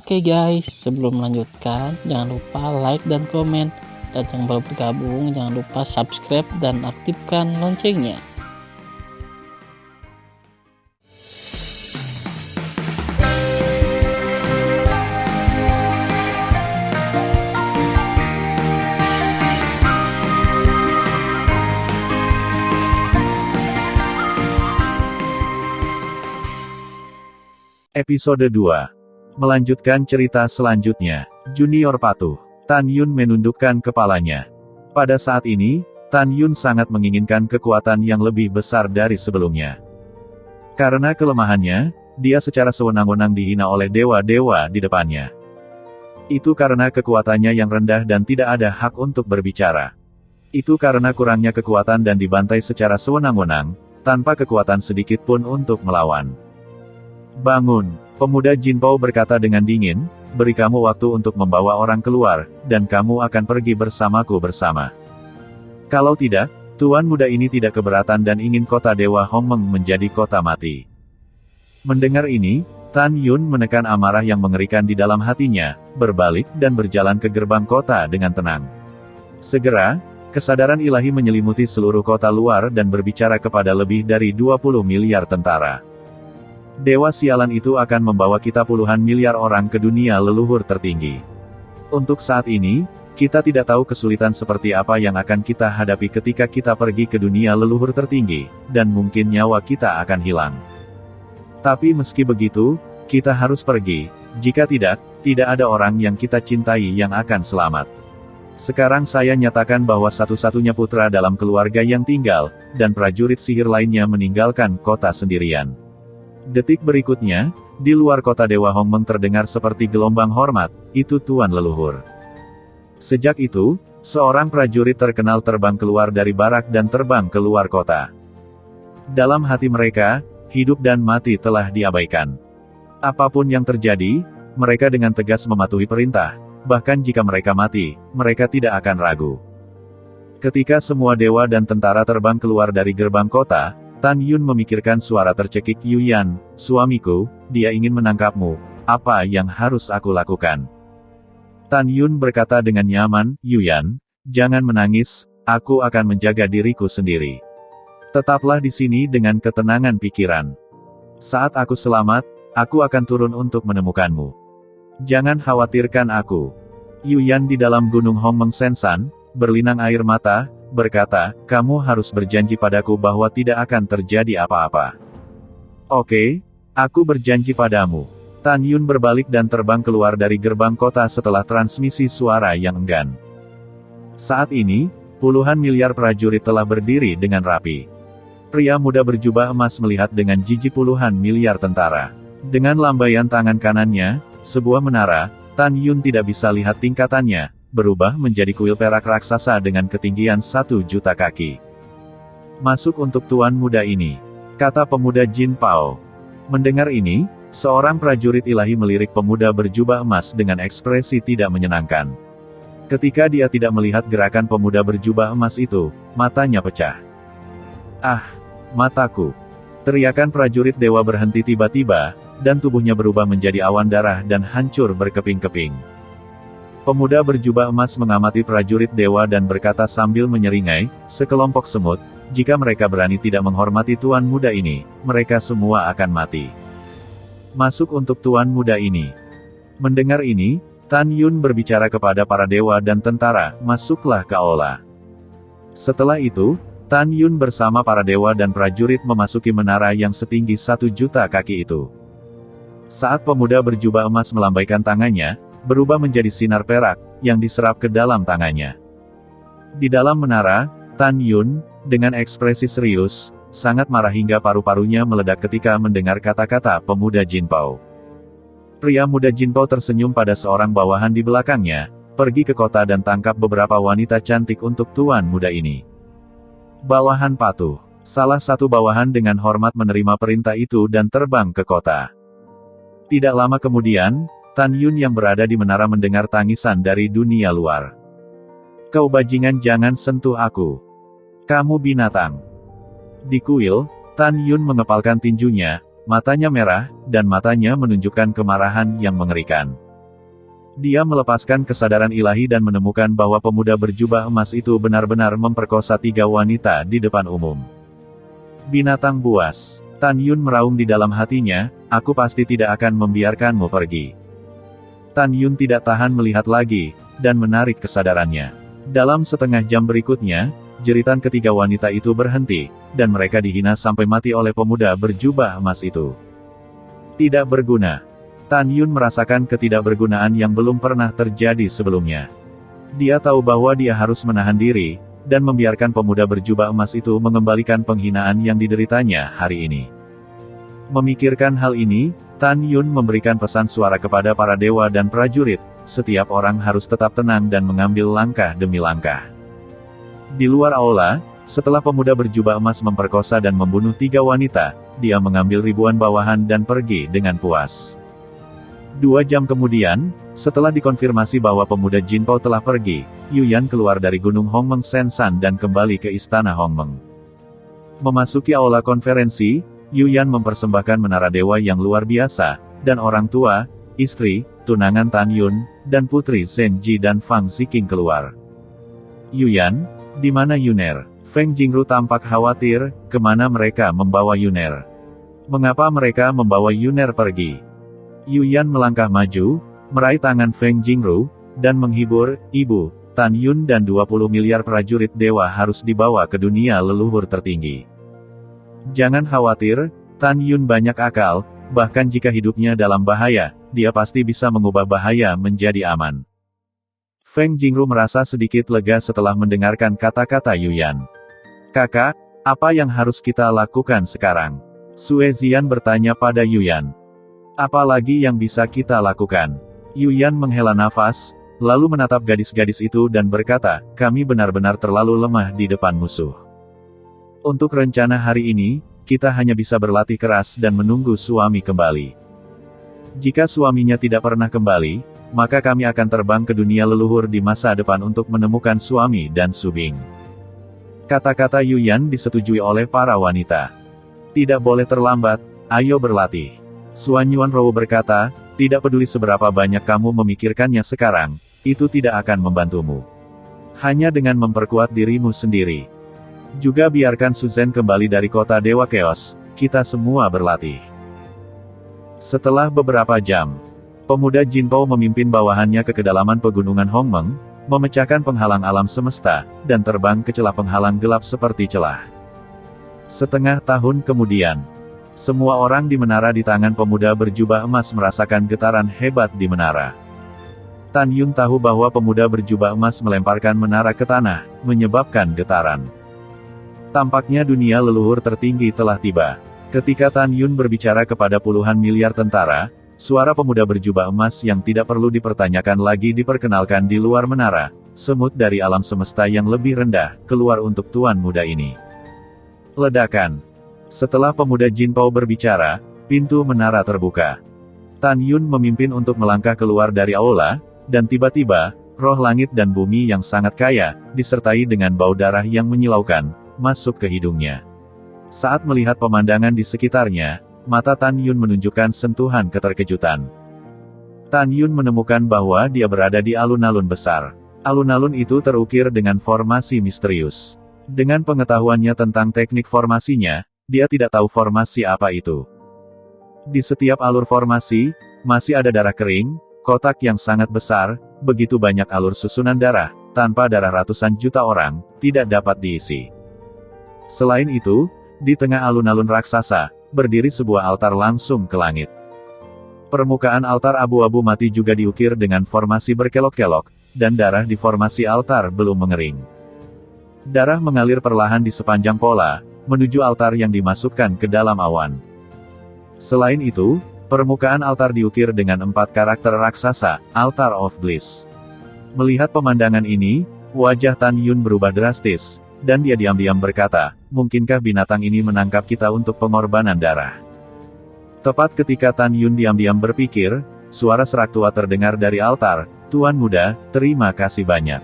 Oke guys, sebelum melanjutkan, jangan lupa like dan komen. Dan yang baru bergabung, jangan lupa subscribe dan aktifkan loncengnya. Episode 2. Melanjutkan cerita selanjutnya, Junior patuh. Tan Yun menundukkan kepalanya. Pada saat ini, Tan Yun sangat menginginkan kekuatan yang lebih besar dari sebelumnya. Karena kelemahannya, dia secara sewenang-wenang dihina oleh dewa-dewa di depannya. Itu karena kekuatannya yang rendah dan tidak ada hak untuk berbicara. Itu karena kurangnya kekuatan dan dibantai secara sewenang-wenang, tanpa kekuatan sedikit pun untuk melawan. Bangun, pemuda Jinpao berkata dengan dingin, beri kamu waktu untuk membawa orang keluar, dan kamu akan pergi bersamaku bersama. Kalau tidak, tuan muda ini tidak keberatan dan ingin kota Dewa Hongmeng menjadi kota mati. Mendengar ini, Tan Yun menekan amarah yang mengerikan di dalam hatinya, berbalik dan berjalan ke gerbang kota dengan tenang. Segera, kesadaran ilahi menyelimuti seluruh kota luar dan berbicara kepada lebih dari 20 miliar tentara. Dewa sialan itu akan membawa kita puluhan miliar orang ke dunia leluhur tertinggi. Untuk saat ini, kita tidak tahu kesulitan seperti apa yang akan kita hadapi ketika kita pergi ke dunia leluhur tertinggi, dan mungkin nyawa kita akan hilang. Tapi meski begitu, kita harus pergi. Jika tidak, tidak ada orang yang kita cintai yang akan selamat. Sekarang saya nyatakan bahwa satu-satunya putra dalam keluarga yang tinggal, dan prajurit sihir lainnya meninggalkan kota sendirian. Detik berikutnya, di luar kota Dewa Hongmeng terdengar seperti gelombang hormat, itu tuan leluhur. Sejak itu, seorang prajurit terkenal terbang keluar dari barak dan terbang keluar kota. Dalam hati mereka, hidup dan mati telah diabaikan. Apapun yang terjadi, mereka dengan tegas mematuhi perintah, bahkan jika mereka mati, mereka tidak akan ragu. Ketika semua dewa dan tentara terbang keluar dari gerbang kota, Tan Yun memikirkan suara tercekik Yuyan, suamiku, dia ingin menangkapmu, apa yang harus aku lakukan? Tan Yun berkata dengan nyaman, Yuyan, jangan menangis, aku akan menjaga diriku sendiri. Tetaplah di sini dengan ketenangan pikiran. Saat aku selamat, aku akan turun untuk menemukanmu. Jangan khawatirkan aku. Yuyan di dalam gunung Hongmeng Sensan, berlinang air mata, berkata, kamu harus berjanji padaku bahwa tidak akan terjadi apa-apa. Oke, aku berjanji padamu. Tan Yun berbalik dan terbang keluar dari gerbang kota setelah transmisi suara yang enggan. Saat ini, puluhan miliar prajurit telah berdiri dengan rapi. Pria muda berjubah emas melihat dengan jijik puluhan miliar tentara. Dengan lambaian tangan kanannya, sebuah menara, Tan Yun tidak bisa lihat tingkatannya, berubah menjadi kuil perak raksasa dengan ketinggian 1 juta kaki. Masuk untuk tuan muda ini, kata pemuda Jinpao. Mendengar ini, seorang prajurit ilahi melirik pemuda berjubah emas dengan ekspresi tidak menyenangkan. Ketika dia tidak melihat gerakan pemuda berjubah emas itu, matanya pecah. Ah, mataku! Teriakan prajurit dewa berhenti tiba-tiba, dan tubuhnya berubah menjadi awan darah dan hancur berkeping-keping. Pemuda berjubah emas mengamati prajurit dewa dan berkata sambil menyeringai, sekelompok semut, jika mereka berani tidak menghormati tuan muda ini, mereka semua akan mati. Masuk untuk tuan muda ini. Mendengar ini, Tan Yun berbicara kepada para dewa dan tentara, masuklah ke aula. Setelah itu, Tan Yun bersama para dewa dan prajurit memasuki menara yang setinggi 1 juta kaki itu. Saat pemuda berjubah emas melambaikan tangannya, berubah menjadi sinar perak, yang diserap ke dalam tangannya. Di dalam menara, Tan Yun, dengan ekspresi serius, sangat marah hingga paru-parunya meledak ketika mendengar kata-kata pemuda Jinpao. Pria muda Jinpao tersenyum pada seorang bawahan di belakangnya, pergi ke kota dan tangkap beberapa wanita cantik untuk tuan muda ini. Bawahan patuh. Salah satu bawahan dengan hormat menerima perintah itu dan terbang ke kota. Tidak lama kemudian, Tan Yun yang berada di menara mendengar tangisan dari dunia luar. Kau bajingan, jangan sentuh aku. Kamu binatang. Di kuil, Tan Yun mengepalkan tinjunya, matanya merah, dan matanya menunjukkan kemarahan yang mengerikan. Dia melepaskan kesadaran ilahi dan menemukan bahwa pemuda berjubah emas itu benar-benar memperkosa 3 wanita di depan umum. Binatang buas. Tan Yun meraung di dalam hatinya, aku pasti tidak akan membiarkanmu pergi. Tan Yun tidak tahan melihat lagi, dan menarik kesadarannya. Dalam setengah jam berikutnya, jeritan ketiga wanita itu berhenti, dan mereka dihina sampai mati oleh pemuda berjubah emas itu. Tidak berguna. Tan Yun merasakan ketidakbergunaan yang belum pernah terjadi sebelumnya. Dia tahu bahwa dia harus menahan diri, dan membiarkan pemuda berjubah emas itu mengembalikan penghinaan yang dideritanya hari ini. Memikirkan hal ini, Tan Yun memberikan pesan suara kepada para dewa dan prajurit, setiap orang harus tetap tenang dan mengambil langkah demi langkah. Di luar aula, setelah pemuda berjubah emas memperkosa dan membunuh 3 wanita, dia mengambil ribuan bawahan dan pergi dengan puas. 2 jam kemudian, setelah dikonfirmasi bahwa pemuda Jinpao telah pergi, Yuyan keluar dari Gunung Hongmeng Sensan dan kembali ke Istana Hongmeng. Memasuki aula konferensi, Yuyan mempersembahkan menara dewa yang luar biasa, dan orang tua, istri, tunangan Tan Yun, dan putri Zenji dan Fang Ziqing keluar. Yuyan, di mana Yuner? Feng Jingru tampak khawatir, kemana mereka membawa Yuner? Mengapa mereka membawa Yuner pergi? Yuyan melangkah maju, meraih tangan Feng Jingru, dan menghibur, Ibu, Tan Yun dan 20 miliar prajurit dewa harus dibawa ke dunia leluhur tertinggi. Jangan khawatir, Tan Yun banyak akal, bahkan jika hidupnya dalam bahaya, dia pasti bisa mengubah bahaya menjadi aman. Feng Jingru merasa sedikit lega setelah mendengarkan kata-kata Yuyan. Kakak, apa yang harus kita lakukan sekarang? Sue Zian bertanya pada Yuyan. Apa lagi yang bisa kita lakukan? Yuyan menghela nafas, lalu menatap gadis-gadis itu dan berkata, kami benar-benar terlalu lemah di depan musuh. Untuk rencana hari ini, kita hanya bisa berlatih keras dan menunggu suami kembali. Jika suaminya tidak pernah kembali, maka kami akan terbang ke dunia leluhur di masa depan untuk menemukan suami dan Subing. Kata-kata Yuyan disetujui oleh para wanita. Tidak boleh terlambat, ayo berlatih. Suan Yuanrou berkata, tidak peduli seberapa banyak kamu memikirkannya sekarang, itu tidak akan membantumu. Hanya dengan memperkuat dirimu sendiri. Juga biarkan Suzhen kembali dari kota Dewa Chaos, kita semua berlatih. Setelah beberapa jam, pemuda Jinpao memimpin bawahannya ke kedalaman pegunungan Hongmeng, memecahkan penghalang alam semesta, dan terbang ke celah penghalang gelap seperti celah. Setengah tahun kemudian, semua orang di menara di tangan pemuda berjubah emas merasakan getaran hebat di menara. Tan Yun tahu bahwa pemuda berjubah emas melemparkan menara ke tanah, menyebabkan getaran. Tampaknya dunia leluhur tertinggi telah tiba. Ketika Tan Yun berbicara kepada puluhan miliar tentara, suara pemuda berjubah emas yang tidak perlu dipertanyakan lagi diperkenalkan di luar menara. Semut dari alam semesta yang lebih rendah, keluar untuk tuan muda ini. Ledakan. Setelah pemuda Jinpao berbicara, pintu menara terbuka. Tan Yun memimpin untuk melangkah keluar dari aula, dan tiba-tiba, roh langit dan bumi yang sangat kaya, disertai dengan bau darah yang menyilaukan, masuk ke hidungnya. Saat melihat pemandangan di sekitarnya, mata Tan Yun menunjukkan sentuhan keterkejutan. Tan Yun menemukan bahwa dia berada di alun-alun besar. Alun-alun itu terukir dengan formasi misterius. Dengan pengetahuannya tentang teknik formasinya, dia tidak tahu formasi apa itu. Di setiap alur formasi, masih ada darah kering, kotak yang sangat besar, begitu banyak alur susunan darah, tanpa darah ratusan juta orang, tidak dapat diisi. Selain itu, di tengah alun-alun raksasa, berdiri sebuah altar langsung ke langit. Permukaan altar abu-abu mati juga diukir dengan formasi berkelok-kelok, dan darah di formasi altar belum mengering. Darah mengalir perlahan di sepanjang pola, menuju altar yang dimasukkan ke dalam awan. Selain itu, permukaan altar diukir dengan 4 karakter raksasa, Altar of Bliss. Melihat pemandangan ini, wajah Tan Yun berubah drastis, dan dia diam-diam berkata, mungkinkah binatang ini menangkap kita untuk pengorbanan darah? Tepat ketika Tan Yun diam-diam berpikir, suara serak tua terdengar dari altar, Tuan muda, terima kasih banyak.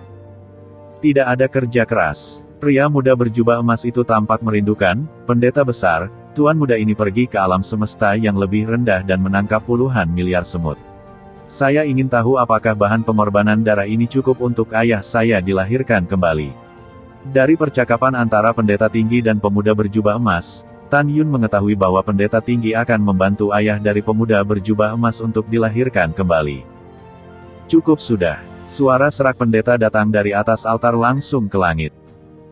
Tidak ada kerja keras. Pria muda berjubah emas itu tampak merindukan, pendeta besar, tuan muda ini pergi ke alam semesta yang lebih rendah dan menangkap puluhan miliar semut. Saya ingin tahu apakah bahan pengorbanan darah ini cukup untuk ayah saya dilahirkan kembali. Dari percakapan antara pendeta tinggi dan pemuda berjubah emas, Tan Yun mengetahui bahwa pendeta tinggi akan membantu ayah dari pemuda berjubah emas untuk dilahirkan kembali. Cukup sudah. Suara serak pendeta datang dari atas altar langsung ke langit.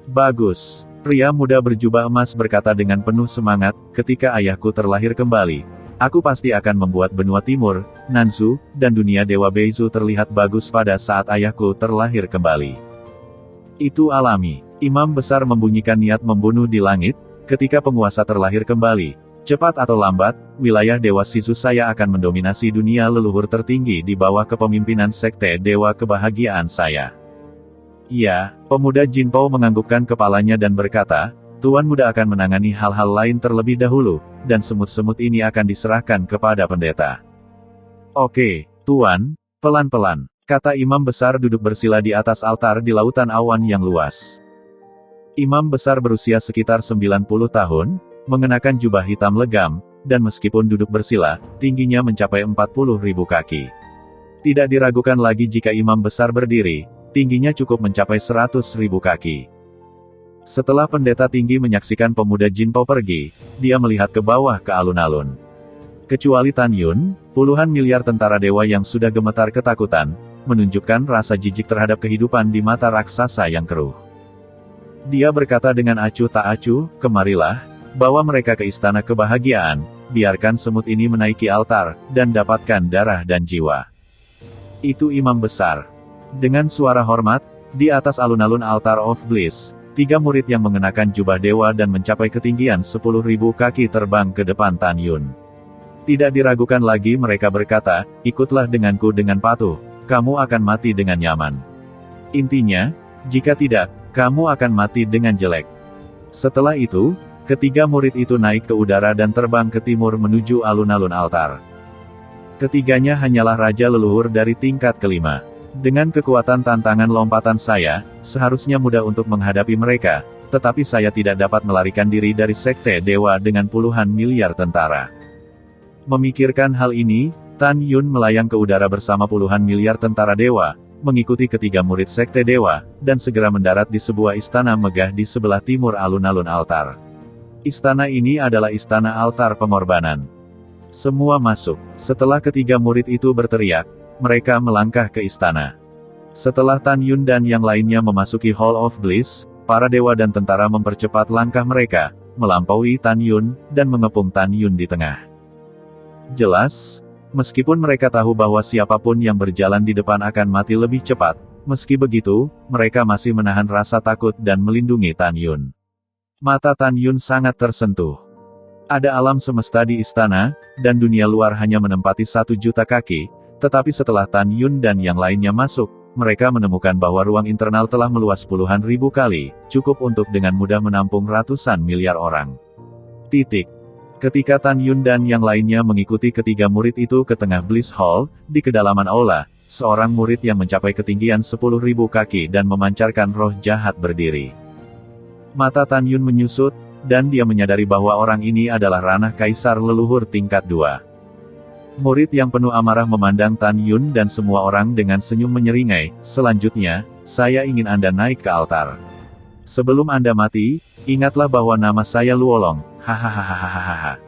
Bagus. Pria muda berjubah emas berkata dengan penuh semangat, ketika ayahku terlahir kembali, aku pasti akan membuat benua timur, Nanzu, dan dunia Dewa Beizu terlihat bagus pada saat ayahku terlahir kembali. Itu alami. Imam besar membunyikan niat membunuh di langit, ketika penguasa terlahir kembali. Cepat atau lambat, wilayah Dewa Sisu saya akan mendominasi dunia leluhur tertinggi di bawah kepemimpinan Sekte Dewa Kebahagiaan saya. Ya, pemuda Jinpao menganggukkan kepalanya dan berkata, Tuan Muda akan menangani hal-hal lain terlebih dahulu, dan semut-semut ini akan diserahkan kepada pendeta. Oke, Tuan, pelan-pelan, kata imam besar duduk bersila di atas altar di lautan awan yang luas. Imam besar berusia sekitar 90 tahun, mengenakan jubah hitam legam, dan meskipun duduk bersila, tingginya mencapai 40.000 kaki. Tidak diragukan lagi jika imam besar berdiri, tingginya cukup mencapai 100.000 kaki. Setelah pendeta tinggi menyaksikan pemuda Jinpao pergi, dia melihat ke bawah ke alun-alun. Kecuali Tan Yun, puluhan miliar tentara dewa yang sudah gemetar ketakutan, menunjukkan rasa jijik terhadap kehidupan di mata raksasa yang keruh. Dia berkata dengan acuh tak acuh, kemarilah, bawa mereka ke istana kebahagiaan, biarkan semut ini menaiki altar, dan dapatkan darah dan jiwa. Itu imam besar. Dengan suara hormat, di atas alun-alun Altar of Bliss, 3 murid yang mengenakan jubah dewa dan mencapai ketinggian 10.000 kaki terbang ke depan Tan Yun. Tidak diragukan lagi mereka berkata, ikutlah denganku dengan patuh, kamu akan mati dengan nyaman. Intinya, jika tidak, kamu akan mati dengan jelek. Setelah itu, ketiga murid itu naik ke udara dan terbang ke timur menuju alun-alun altar. Ketiganya hanyalah raja leluhur dari tingkat kelima. Dengan kekuatan tantangan lompatan saya, seharusnya mudah untuk menghadapi mereka, tetapi saya tidak dapat melarikan diri dari Sekte Dewa dengan puluhan miliar tentara. Memikirkan hal ini, Tan Yun melayang ke udara bersama puluhan miliar tentara dewa, mengikuti ketiga murid Sekte Dewa, dan segera mendarat di sebuah istana megah di sebelah timur alun-alun altar. Istana ini adalah istana altar pengorbanan. Semua masuk. Setelah ketiga murid itu berteriak, mereka melangkah ke istana. Setelah Tan Yun dan yang lainnya memasuki Hall of Bliss, para dewa dan tentara mempercepat langkah mereka, melampaui Tan Yun, dan mengepung Tan Yun di tengah. Jelas, meskipun mereka tahu bahwa siapapun yang berjalan di depan akan mati lebih cepat, meski begitu, mereka masih menahan rasa takut dan melindungi Tan Yun. Mata Tan Yun sangat tersentuh. Ada alam semesta di istana, dan dunia luar hanya menempati 1 juta kaki, tetapi setelah Tan Yun dan yang lainnya masuk, mereka menemukan bahwa ruang internal telah meluas puluhan ribu kali, cukup untuk dengan mudah menampung ratusan miliar orang. Ketika Tan Yun dan yang lainnya mengikuti ketiga murid itu ke tengah Bliss Hall, di kedalaman aula, seorang murid yang mencapai ketinggian 10.000 kaki dan memancarkan roh jahat berdiri. Mata Tan Yun menyusut, dan dia menyadari bahwa orang ini adalah ranah kaisar leluhur tingkat 2. Murid yang penuh amarah memandang Tan Yun dan semua orang dengan senyum menyeringai, selanjutnya, saya ingin Anda naik ke altar. Sebelum Anda mati, ingatlah bahwa nama saya Luolong, hahaha.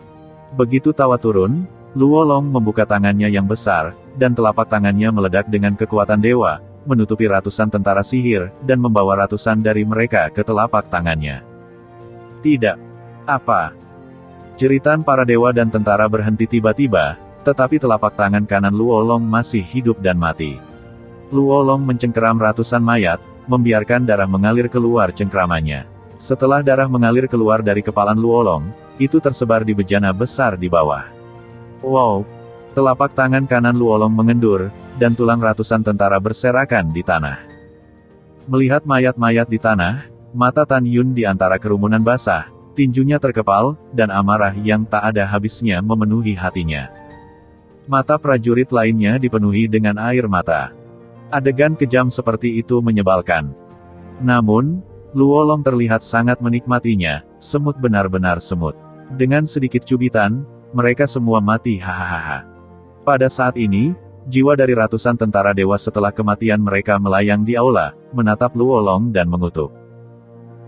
Begitu tawa turun, Luolong membuka tangannya yang besar, dan telapak tangannya meledak dengan kekuatan dewa, menutupi ratusan tentara sihir, dan membawa ratusan dari mereka ke telapak tangannya. Tidak. Apa? Jeritan para dewa dan tentara berhenti tiba-tiba, tetapi telapak tangan kanan Luolong masih hidup dan mati. Luolong mencengkeram ratusan mayat, membiarkan darah mengalir keluar cengkramannya. Setelah darah mengalir keluar dari kepalan Luolong, itu tersebar di bejana besar di bawah. Wow! Telapak tangan kanan Luolong mengendur, dan tulang ratusan tentara berserakan di tanah. Melihat mayat-mayat di tanah, mata Tan Yun di antara kerumunan basah, tinjunya terkepal, dan amarah yang tak ada habisnya memenuhi hatinya. Mata prajurit lainnya dipenuhi dengan air mata. Adegan kejam seperti itu menyebalkan. Namun, Luolong terlihat sangat menikmatinya, semut benar-benar semut. Dengan sedikit cubitan, mereka semua mati hahaha. Pada saat ini, Jiwa dari ratusan tentara dewa setelah kematian mereka melayang di aula, menatap Luolong dan mengutuk.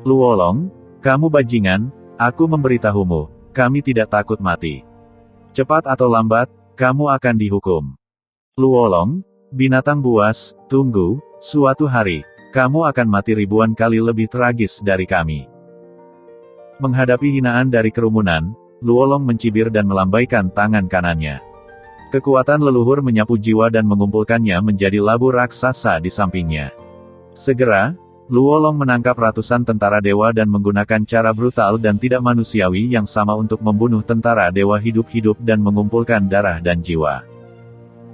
Luolong, kamu bajingan, aku memberitahumu, kami tidak takut mati. Cepat atau lambat, kamu akan dihukum. Luolong, binatang buas, tunggu, suatu hari, kamu akan mati ribuan kali lebih tragis dari kami. Menghadapi hinaan dari kerumunan, Luolong mencibir dan melambaikan tangan kanannya. Kekuatan leluhur menyapu jiwa dan mengumpulkannya menjadi labu raksasa di sampingnya. Segera, Luolong menangkap ratusan tentara dewa dan menggunakan cara brutal dan tidak manusiawi yang sama untuk membunuh tentara dewa hidup-hidup dan mengumpulkan darah dan jiwa.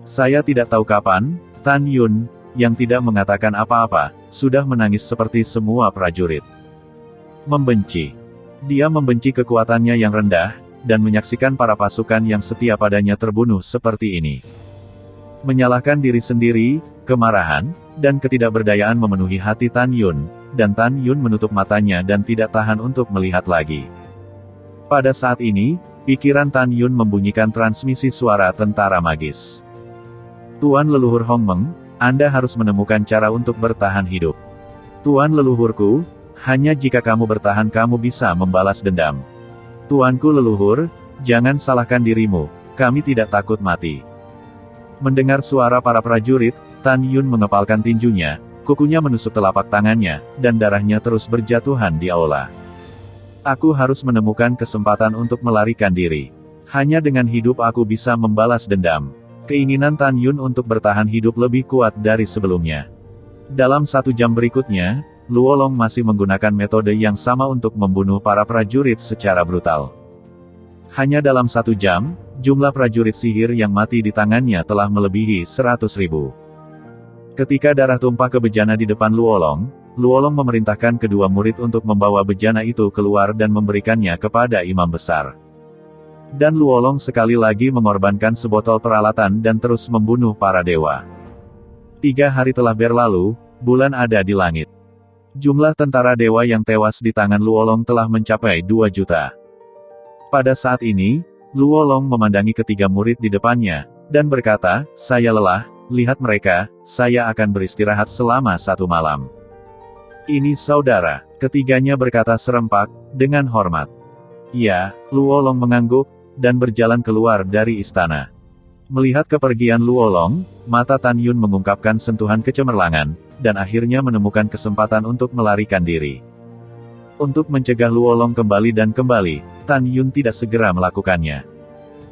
Saya tidak tahu kapan, Tan Yun, yang tidak mengatakan apa-apa, sudah menangis seperti semua prajurit. Membenci. Dia membenci kekuatannya yang rendah, dan menyaksikan para pasukan yang setia padanya terbunuh seperti ini. Menyalahkan diri sendiri, kemarahan, dan ketidakberdayaan memenuhi hati Tan Yun, dan Tan Yun menutup matanya dan tidak tahan untuk melihat lagi. Pada saat ini, pikiran Tan Yun membunyikan transmisi suara tentara magis. Tuan leluhur Hong Meng, Anda harus menemukan cara untuk bertahan hidup. Tuan leluhurku, hanya jika kamu bertahan kamu bisa membalas dendam. Tuanku leluhur, jangan salahkan dirimu, kami tidak takut mati. Mendengar suara para prajurit, Tan Yun mengepalkan tinjunya, kukunya menusuk telapak tangannya, dan darahnya terus berjatuhan di aula. Aku harus menemukan kesempatan untuk melarikan diri. Hanya dengan hidup aku bisa membalas dendam. Keinginan Tan Yun untuk bertahan hidup lebih kuat dari sebelumnya. Dalam 1 jam berikutnya, Luolong masih menggunakan metode yang sama untuk membunuh para prajurit secara brutal. Hanya dalam 1 jam, jumlah prajurit sihir yang mati di tangannya telah melebihi 100.000. Ketika darah tumpah ke bejana di depan Luolong, Luolong memerintahkan kedua murid untuk membawa bejana itu keluar dan memberikannya kepada imam besar. Dan Luolong sekali lagi mengorbankan sebotol peralatan dan terus membunuh para dewa. 3 hari telah berlalu, bulan ada di langit. Jumlah tentara dewa yang tewas di tangan Luolong telah mencapai 2 juta. Pada saat ini, Luolong memandangi ketiga murid di depannya, dan berkata, saya lelah, lihat mereka, saya akan beristirahat selama 1 malam. Ini saudara, ketiganya berkata serempak, dengan hormat. Ya, Luolong mengangguk, dan berjalan keluar dari istana. Melihat kepergian Luolong, mata Tan Yun mengungkapkan sentuhan kecemerlangan, dan akhirnya menemukan kesempatan untuk melarikan diri. Untuk mencegah Luolong kembali dan kembali, Tan Yun tidak segera melakukannya.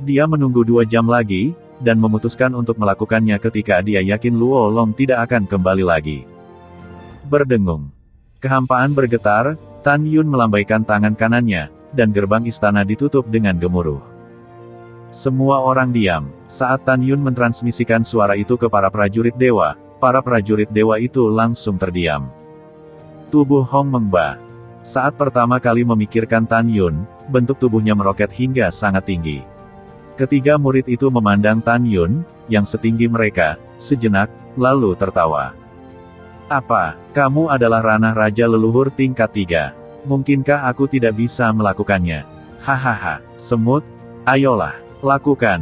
Dia menunggu 2 jam lagi, dan memutuskan untuk melakukannya ketika dia yakin Luolong tidak akan kembali lagi. Berdengung. Kehampaan bergetar, Tan Yun melambaikan tangan kanannya, dan gerbang istana ditutup dengan gemuruh. Semua orang diam. Saat Tan Yun mentransmisikan suara itu ke para prajurit dewa itu langsung terdiam. Tubuh Hong Mengba. Saat pertama kali memikirkan Tan Yun, bentuk tubuhnya meroket hingga sangat tinggi. Ketiga murid itu memandang Tan Yun, yang setinggi mereka, sejenak, lalu tertawa. Apa, kamu adalah ranah raja leluhur tingkat 3. Mungkinkah aku tidak bisa melakukannya? Hahaha, semut, ayolah. Lakukan.